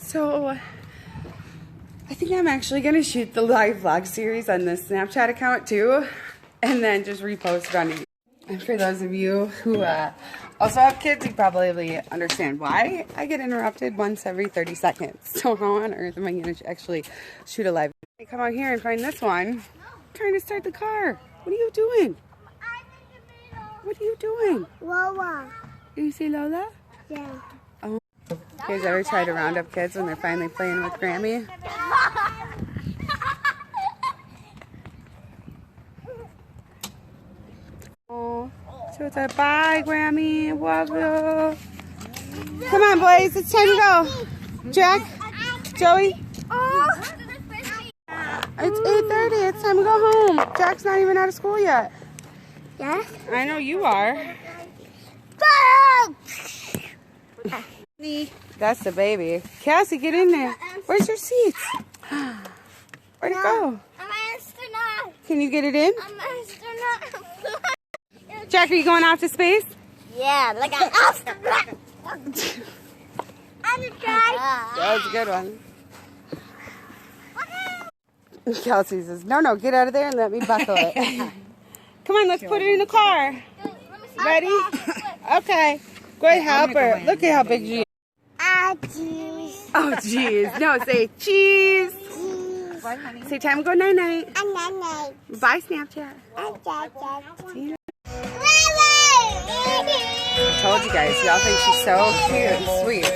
So, I think I'm actually going to shoot the live vlog series on this Snapchat account too, and then just repost it on YouTube. And for those of you who also have kids, you probably understand why I get interrupted once every 30 seconds. So how on earth am I going to actually shoot a live? I come out here and find this one. I'm trying to start the car. What are you doing? What are you doing? Lola. You say Lola? Yeah. Oh. You guys ever try to round up kids when they're finally playing with Grammy? Oh, so it's a bye, Grammy. Wobble. Come on, boys. It's time to go. Jack, Joey. It's 8:30. It's time to go home. Jack's not even out of school yet. Yes? I know you are. That's the baby. Cassie, get in there. Where's your seats? Where'd it go? I'm an astronaut. Can you get it in? I'm an astronaut. Jack, are you going off to space? Yeah, like an astronaut. I'm a guy. That was a good one. Kelsey says, no, get out of there and let me buckle it. Come on, let's put it in the car. Ready? Okay. Go ahead, help her. Look at how big she is. Cheese. Oh, jeez. No, say cheese. Bye, honey. Say time to go night-night. And night. Bye, Snapchat. And See you. I told you guys, y'all think she's so cute and sweet.